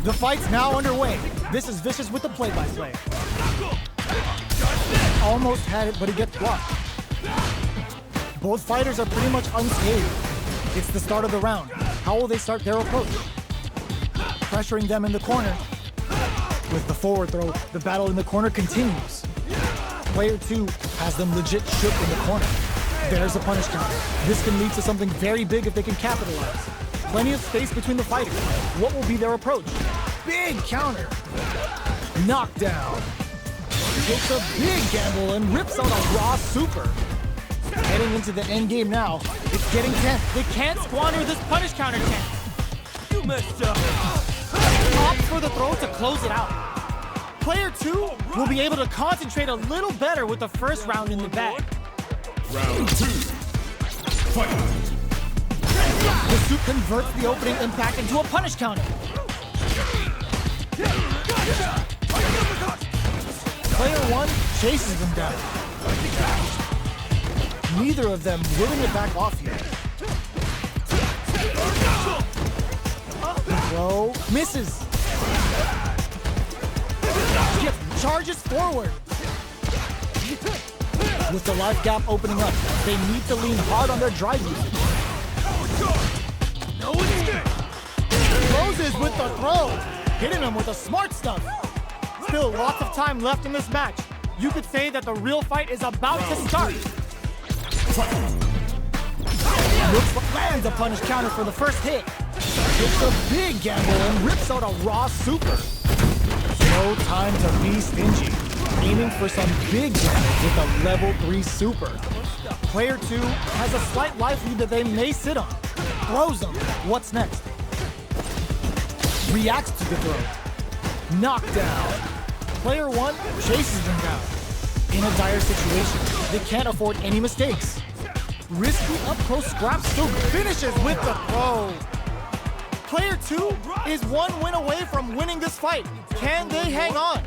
The fight's now underway. This is Vicious with the play-by-play. Almost had it, but he gets blocked. Both fighters are pretty much unscathed. It's the start of the round. How will they start their approach? Pressuring them in the corner. With the forward throw, the battle in the corner continues. Player 2 has them legit shook in the corner. There's a punish counter. This can lead to something very big if they can capitalize. Plenty of space between the fighters. What will be their approach? Big counter. Knockdown. Takes a big gamble and rips out a raw super. Heading into the end game now. It's getting tense. They can't squander this punish counter chance. You messed up. Opts for the throw to close it out. Player 2 will be able to concentrate a little better with the first round in the bag. Round 2. Fight. The suit converts the opening impact into a punish counter. Player 1 chases them down. Neither of them willing to back off here. The throw misses. Charges forward. With the life gap opening up, they need to lean hard on their drive usage. Closes with the throw, hitting him with the smart stuff. Still lots of time left in this match. You could say that the real fight is about to start. Looks like lands a punish counter for the first hit. It's a big gamble and rips out a raw super. No time to be stingy. Aiming for some big damage with a level 3 super. Player 2 has a slight life lead that they may sit on. Throws them. What's next? Reacts to the throw. Knockdown. Player 1 chases them down. In a dire situation, they can't afford any mistakes. Risky up-close scrap still finishes with the throw. Player 2 is one win away from winning this fight. Can they hang on?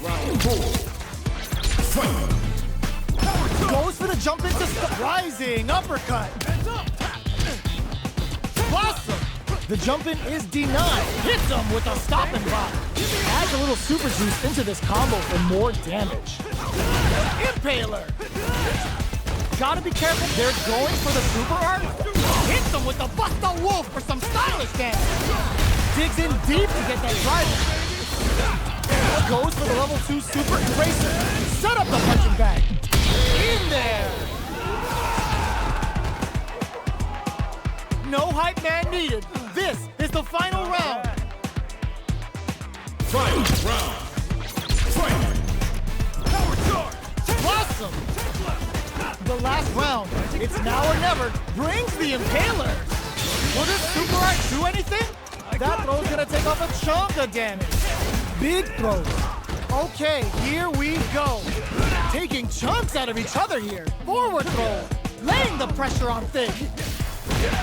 Round 4. Fight. Goes for the jump into rising uppercut. Blossom. The jump in is denied. Hits him with a stop and block. Adds a little super juice into this combo for more damage. Impaler. Gotta be careful. They're going for the super art. Hits them with the Busta Wolf for some stylish damage. Digs in deep to get that driver. Goes for the level 2 super eraser. Set up the punching bag. In there. No hype man needed. This is the final round. Final round. Fight. Power charge. Blossom. The last round. It's now or never. Brings the Impaler. Will this super art do anything? That throw's gonna take off a chunk of damage. Big throws. Okay, here we go. Taking chunks out of each other here. Forward throw. Laying the pressure on Thing.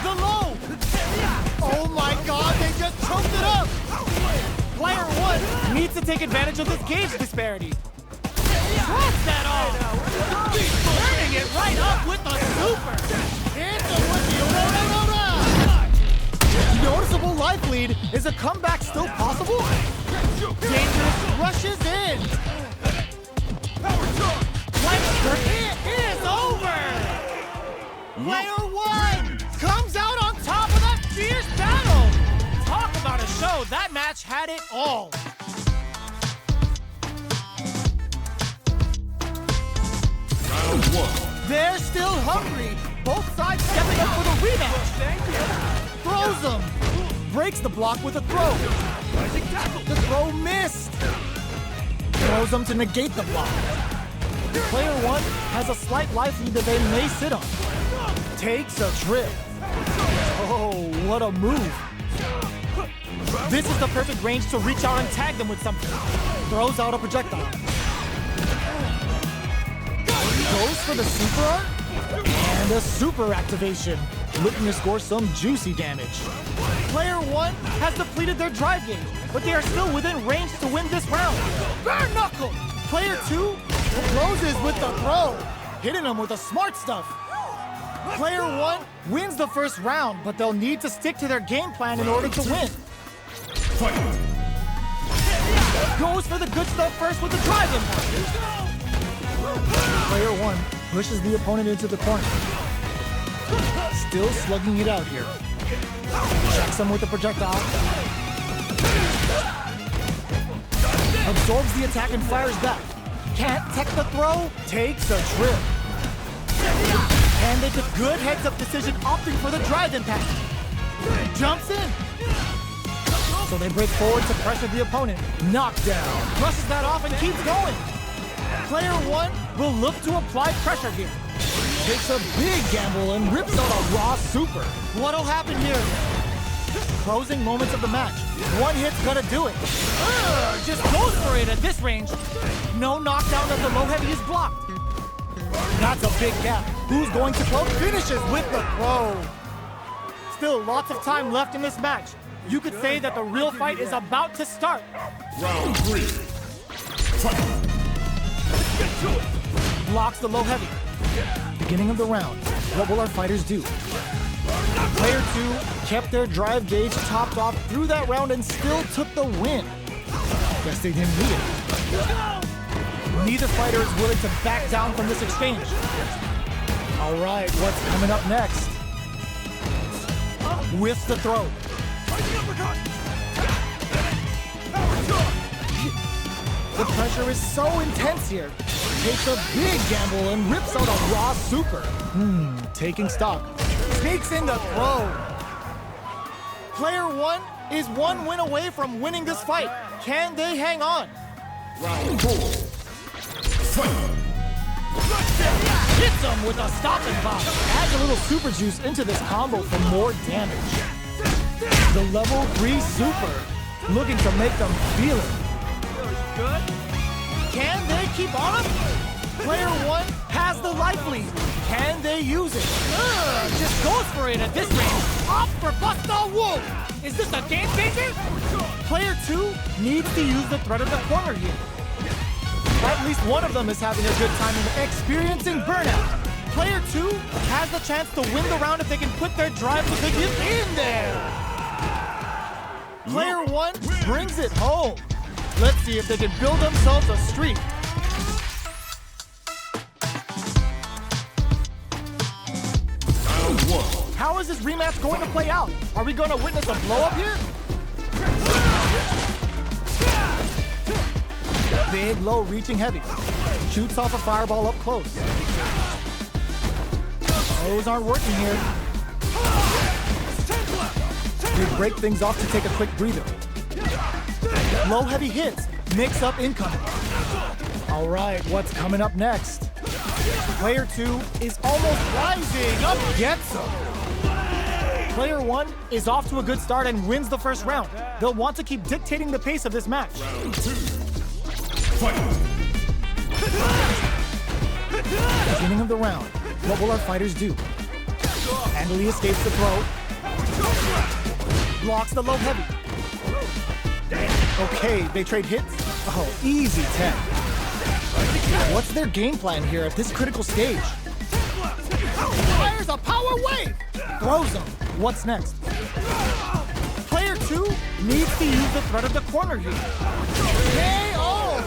The low. Oh my god, they just choked it up. Player 1 needs to take advantage of this gauge disparity. Drops that off. Turning it right up with the super. Hits him with the Aurora. Noticeable life lead. Is a comeback still possible? Dangerous rushes in. It is over. Player 1 comes out on top of that fierce battle. Talk about a show. That match had it all. Round 1. They're still hungry. Both sides stepping up for the rematch. Throws them. Breaks the block with a throw. The throw missed. Throws them to negate the block. Player 1 has a slight life lead that they may sit on. Takes a trip. Oh, what a move. This is the perfect range to reach out and tag them with something. Throws out a projectile. Goes for the super art. And a super activation. Looking to score some juicy damage. Player 1 has depleted their drive gauge, but they are still within range to win this round. Bare knuckle! Player 2 closes with the throw, hitting them with the smart stuff. Player 1 wins the first round, but they'll need to stick to their game plan in order to win. Fight. Goes for the good stuff first with the drive impact. Player 1 pushes the opponent into the corner. Still slugging it out here. Checks him with the projectile. Absorbs the attack and fires back. Can't tech the throw, takes a trip. And makes a good heads-up decision opting for the drive impact. Jumps in. So they break forward to pressure the opponent. Knockdown. Brushes that off and keeps going. Player 1 will look to apply pressure here. Takes a big gamble and rips out a raw super. What'll happen here? Closing moments of the match. One hit's gonna do it. Just goes for it at this range. No knockdown as the low heavy is blocked. That's a big gap. Who's going to close? Finishes with the throw. Still lots of time left in this match. You could say that the real fight is about to start. Round 3. Fight. Blocks the low heavy. Beginning of the round. What will our fighters do? Player 2 kept their drive gauge topped off through that round and still took the win. Guess they didn't need it. Neither fighter is willing to back down from this exchange. All right, what's coming up next? With the throw. The pressure is so intense here. Takes a big gamble and rips out a raw super. Taking stock. Sneaks in the throw. Player 1 is one win away from winning this fight. Can they hang on? Round 4. Fight. Hits him with a stopping bomb. Adds a little super juice into this combo for more damage. The level 3 super. Looking to make them feel it. Good. Can they keep on him? Player 1 has the life lead. Can they use it? Just goes for it at this range. Off for Busta Wolf. Is this a game changer? Player 2 needs to use the threat of the corner here. At least one of them is having a good time and experiencing burnout. Player 2 has the chance to win the round if they can put their drive to get in there. Player 1 brings it home. Let's see if they can build themselves a streak. Round 1. How is this rematch going to play out? Are we going to witness a blow-up here? Big, low, reaching heavy. Shoots off a fireball up close. Those aren't working here. They break things off to take a quick breather. Low heavy hits, mix up incoming. All right, what's coming up next? Player 2 is almost rising up, gets him. Player 1 is off to a good start and wins the first round. They'll want to keep dictating the pace of this match. Round 2. Fight. Beginning of the round, what will our fighters do? Handily escapes the throw. Blocks the low heavy. Okay, they trade hits. Oh, easy 10. What's their game plan here at this critical stage? Fires a power wave! Throws them. What's next? Player 2 needs to use the threat of the corner here. KO!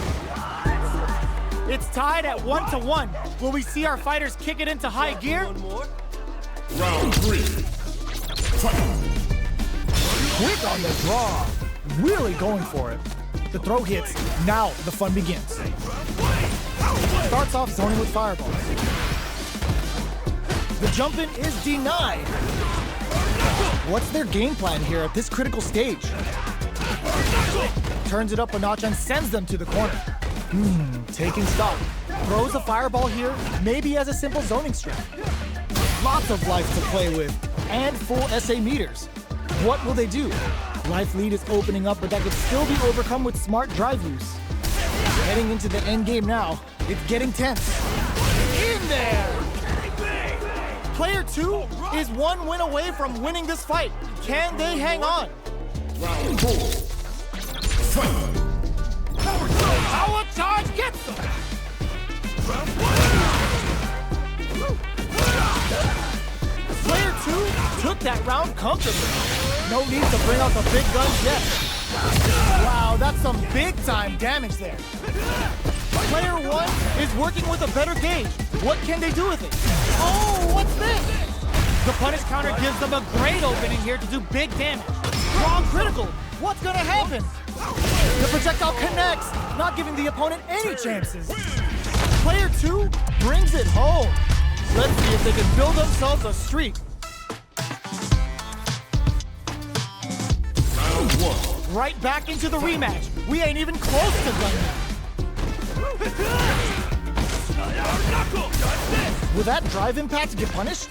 It's tied at 1-1. Will we see our fighters kick it into high gear? Round 3. Fight. Quick on the draw. Really going for it. The throw hits. Now the fun begins. Starts off zoning with fireballs. The jump in is denied. What's their game plan here at this critical stage? Turns it up a notch and sends them to the corner. Taking stock. Throws a fireball here, maybe as a simple zoning strat. Lots of life to play with, and full SA meters. What will they do? Life lead is opening up, but that could still be overcome with smart drive use. Heading into the end game now. It's getting tense. In there! Player 2 is one win away from winning this fight. Can they hang on? Round 4. Fight. Power charge gets them! Player 2 took that round comfortably. No need to bring out the big guns yet. Wow, that's some big-time damage there. Player 1 is working with a better gauge. What can they do with it? Oh, what's this? The punish counter gives them a great opening here to do big damage. Wrong critical. What's gonna happen? The projectile connects, not giving the opponent any chances. Player 2 brings it home. Let's see if they can build themselves a streak. Round 1. Right back into the rematch. We ain't even close to done yet. Will that drive impact get punished?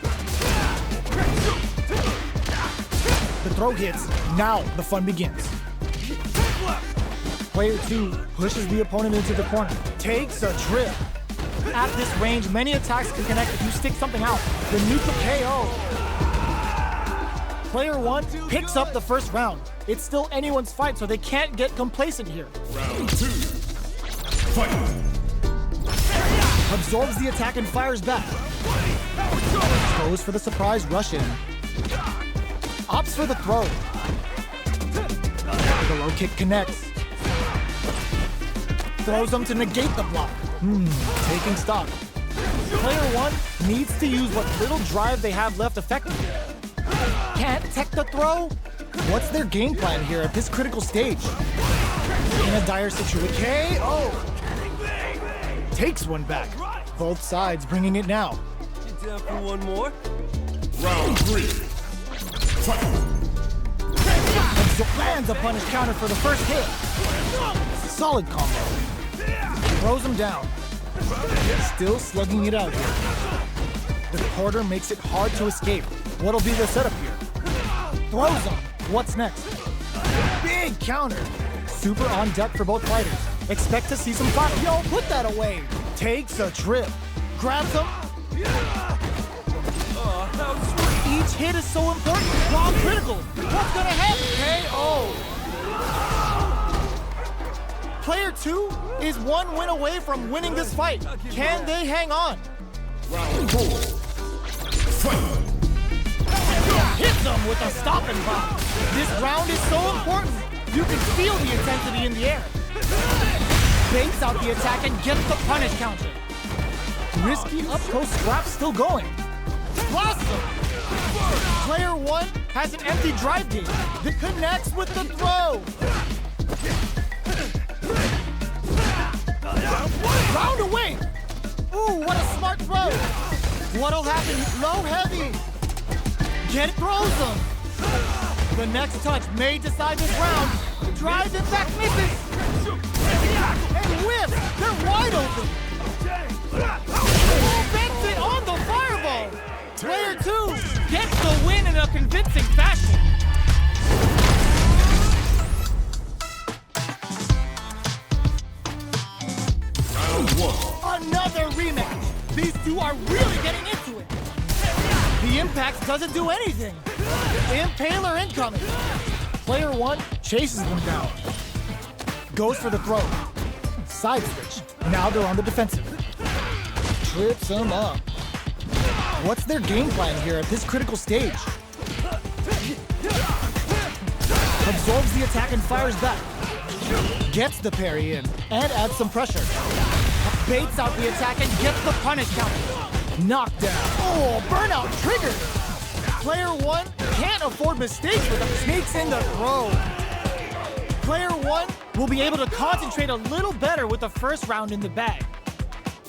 The throw hits. Now the fun begins. Player 2 pushes the opponent into the corner. Takes a trip. At this range, many attacks can connect if you stick something out. The neutral KO. Player 1 picks up the first round. It's still anyone's fight, so they can't get complacent here. Round 2. Fight. Absorbs the attack and fires back. Goes for the surprise rush in. Opts for the throw. The low kick connects. Throws them to negate the block. Taking stock. Player 1 needs to use what little drive they have left effectively. Can't tech the throw? What's their game plan here at this critical stage? In a dire situation. KO! Takes one back. Both sides bringing it now. You down for one more? Round 3. Fight. Lands a punish counter for the first hit. Solid combo. Throws him down. Still slugging it out here. The quarter makes it hard to escape. What'll be the setup here? Throws him. What's next? Big counter. Super on deck for both fighters. Expect to see some fire. Yo, put that away. Takes a trip. Grabs him. Each hit is so important. Wrong critical. What's gonna happen? KO. Player 2 is one win away from winning this fight. Can they hang on? Round 4. Fight. Hits them with a stopping block. This round is so important. You can feel the intensity in the air. Baits out the attack and gets the punish counter. Risky up close scrap still going. Blast him. Player 1 has an empty drive gauge that connects with the throw. Round away. Ooh, what a smart throw. What'll happen? Low heavy. Get throws him. The next touch may decide this round. Drives it back, misses. And whiffs. They're wide open. Oh, bends it on the fireball. Player 2 gets the win in a convincing fashion. Round 1. Another rematch. These two are really getting into it. The impact doesn't do anything. Impaler incoming. Player 1 chases them down. Goes for the throw. Side switch. Now they're on the defensive. Trips them up. What's their game plan here at this critical stage? Absorbs the attack and fires back. Gets the parry in and adds some pressure. Baits out the attack and gets the punish counter. Knockdown. Oh, burnout triggered. Player 1 can't afford mistakes with them. Sneaks in the throw. Player 1 will be able to concentrate a little better with the first round in the bag.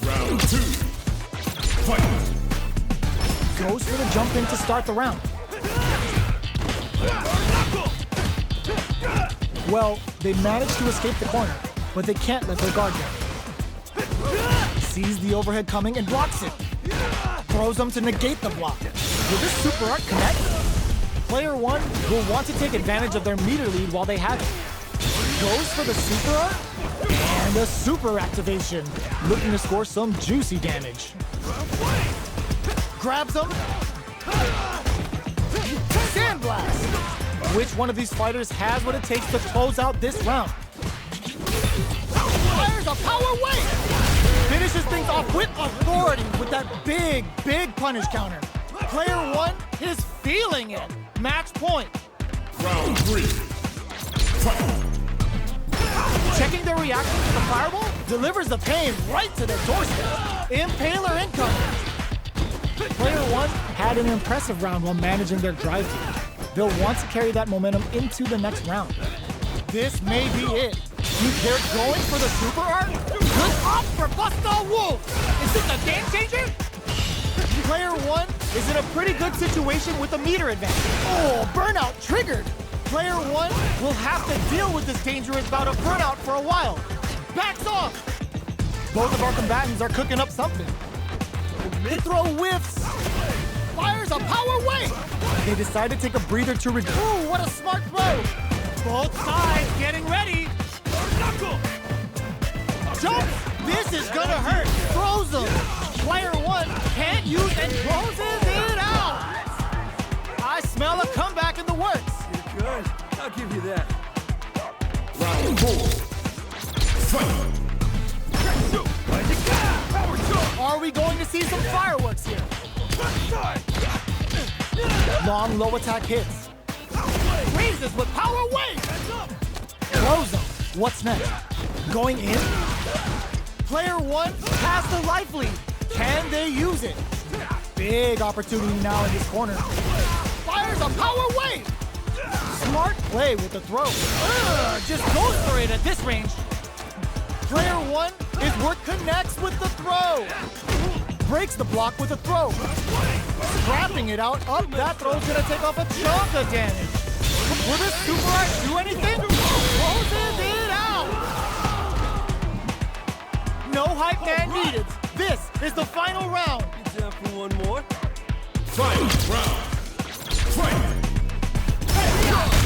Round 2. Fight. Goes for the jump in to start the round. Well, they managed to escape the corner, but they can't let their guard down. Sees the overhead coming and blocks it. Throws them to negate the block. Will this super art connect? Player 1 will want to take advantage of their meter lead while they have it. Goes for the super art and a super activation. Looking to score some juicy damage. Grabs them. Sandblast. Which one of these fighters has what it takes to close out this round? Fires a power wave. Finishes things off with authority with that big, big punish counter. Player 1 is feeling it. Match point. Round 3. Checking their reaction to the fireball delivers the pain right to their doorstep. Impaler incoming. Player 1 had an impressive round while managing their drive team. They'll want to carry that momentum into the next round. This may be it. They're going for the super art? Good up for Busta Wolf! Is this a game changer? Player 1 is in a pretty good situation with a meter advantage. Oh, burnout triggered! Player 1 will have to deal with this dangerous bout of burnout for a while. Backs off! Both of our combatants are cooking up something. The throw whiffs! Fires a power wave! They decide to take a breather to Ooh, what a smart throw! Both sides getting ready! Jumps! This is gonna hurt! Throws them! Player 1 can't use and closes it out! I smell a comeback in the works! You're good. I'll give you that. Round 4. Fight! Are we going to see some fireworks here? Long low attack hits. Raises with power wave! Throws them. What's next? Going in? Player 1 has the life lead. Can they use it? Big opportunity now in this corner. Fires a power wave! Smart play with the throw. Just goes for it at this range. Player 1 is what connects with the throw. Breaks the block with a throw. Scrapping it out. Up, that throw's gonna take off a chunk of damage. Will this super art do anything? Closes it out. No hype man needed. This is the final round. You down for one more? Fight! Round! Fight!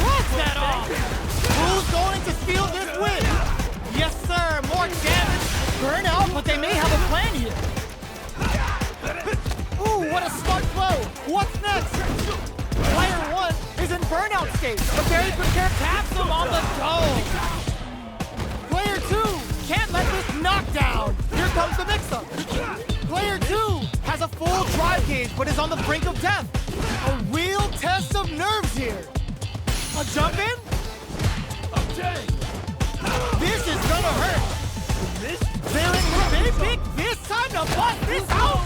What's that off? Who's going to steal this win? Yes, sir. More damage. Burn out, but they may have a plan here. Ooh, what a smart throw. What's next? Player 1 is in burnout state. A very prepared taps him on the dome. Player 2 can't let this knock down. Here comes the mix-up. Player 2 has a full drive gauge, but is on the brink of death. A real test of nerves here. A jump in? This is gonna hurt. They're in the big this time to bust this out.